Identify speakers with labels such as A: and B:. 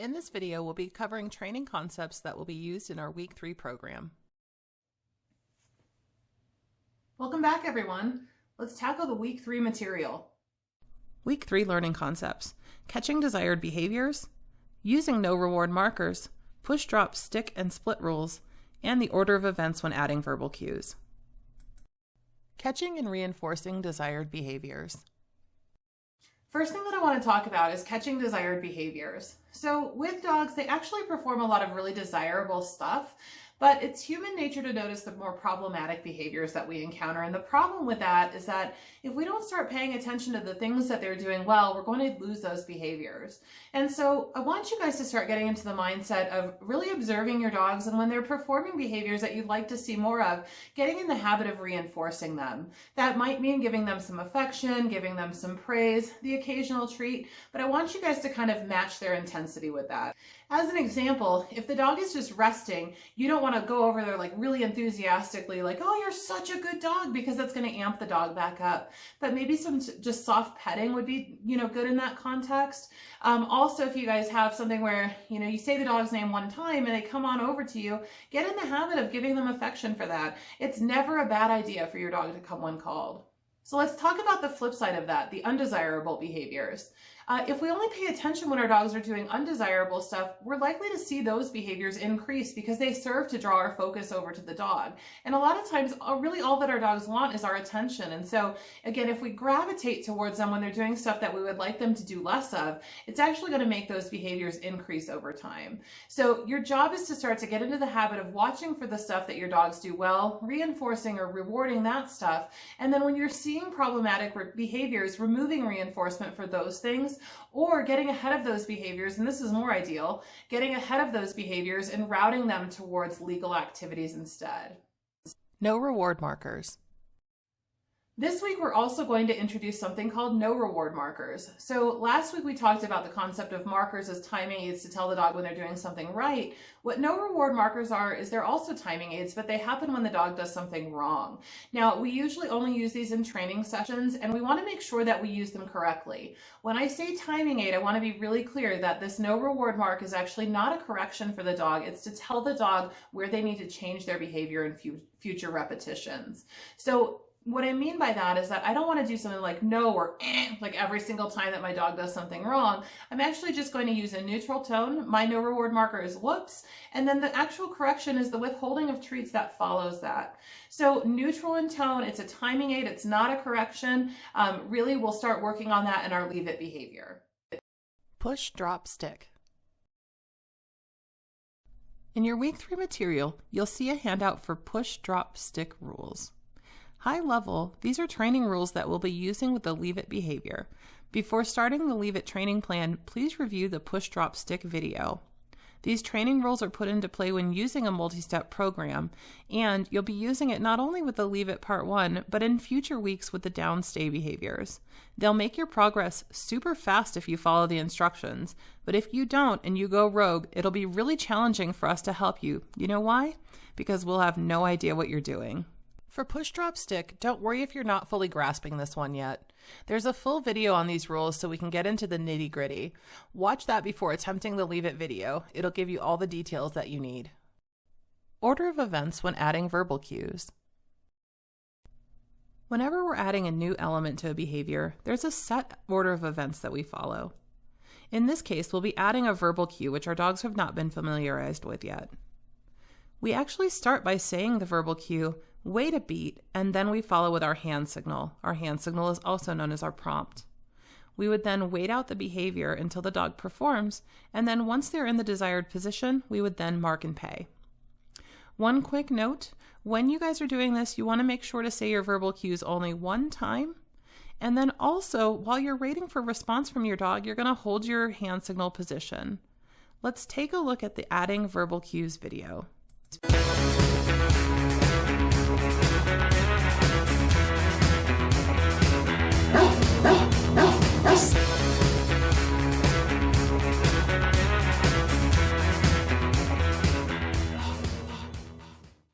A: In this video, we'll be covering training concepts that will be used in our Week 3 program.
B: Welcome back, everyone. Let's tackle the Week 3 material.
A: Week 3 learning concepts: catching desired behaviors, using no reward markers, push, drop, stick, and split rules, and the order of events when adding verbal cues. Catching and reinforcing desired behaviors.
B: First thing that I want to talk about is catching desired behaviors. So with dogs, they actually perform a lot of really desirable stuff, but it's human nature to notice the more problematic behaviors that we encounter. And the problem with that is that if we don't start paying attention to the things that they're doing well, we're going to lose those behaviors. And so I want you guys to start getting into the mindset of really observing your dogs, and when they're performing behaviors that you'd like to see more of, getting in the habit of reinforcing them. That might mean giving them some affection, giving them some praise, the occasional treat, but I want you guys to kind of match their intensity with that. As an example, if the dog is just resting, you don't want to go over there like really enthusiastically like, oh, you're such a good dog, because that's going to amp the dog back up. But maybe some just soft petting would be, good in that context. Also, if you guys have something where, you say the dog's name one time and they come on over to you, get in the habit of giving them affection for that. It's never a bad idea for your dog to come when called. So let's talk about the flip side of that, the undesirable behaviors. If we only pay attention when our dogs are doing undesirable stuff, we're likely to see those behaviors increase because they serve to draw our focus over to the dog. And a lot of times, really all that our dogs want is our attention. And so again, if we gravitate towards them when they're doing stuff that we would like them to do less of, it's actually going to make those behaviors increase over time. So your job is to start to get into the habit of watching for the stuff that your dogs do well, reinforcing or rewarding that stuff. And then when you're seeing problematic behaviors, removing reinforcement for those things, or getting ahead of those behaviors, and this is more ideal, getting ahead of those behaviors and routing them towards legal activities instead.
A: No reward markers.
B: This week, we're also going to introduce something called no reward markers. So last week, we talked about the concept of markers as timing aids to tell the dog when they're doing something right. What no reward markers are is they're also timing aids, but they happen when the dog does something wrong. Now, we usually only use these in training sessions, and we want to make sure that we use them correctly. When I say timing aid, I want to be really clear that this no reward mark is actually not a correction for the dog. It's to tell the dog where they need to change their behavior in future repetitions. So what I mean by that is that I don't want to do something like no or like every single time that my dog does something wrong. I'm actually just going to use a neutral tone. My no reward marker is whoops. And then the actual correction is the withholding of treats that follows that. So neutral in tone, it's a timing aid. It's not a correction. Really, we'll start working on that in our leave it behavior.
A: Push, drop, stick. In your Week 3 material, you'll see a handout for push, drop, stick rules. High level, these are training rules that we'll be using with the Leave It behavior. Before starting the Leave It training plan, please review the push, drop, stick video. These training rules are put into play when using a multi-step program, and you'll be using it not only with the Leave It Part 1, but in future weeks with the down stay behaviors. They'll make your progress super fast if you follow the instructions, but if you don't and you go rogue, it'll be really challenging for us to help you. You know why? Because we'll have no idea what you're doing. For push, drop, stick, don't worry if you're not fully grasping this one yet. There's a full video on these rules so we can get into the nitty-gritty. Watch that before attempting the Leave It video. It'll give you all the details that you need. Order of events when adding verbal cues. Whenever we're adding a new element to a behavior, there's a set order of events that we follow. In this case, we'll be adding a verbal cue which our dogs have not been familiarized with yet. We actually start by saying the verbal cue, wait a beat, and then we follow with our hand signal. Our hand signal is also known as our prompt. We would then wait out the behavior until the dog performs, and then once they're in the desired position, we would then mark and pay. One quick note, when you guys are doing this, you want to make sure to say your verbal cues only one time, and then also, while you're waiting for response from your dog, you're going to hold your hand signal position. Let's take a look at the adding verbal cues video.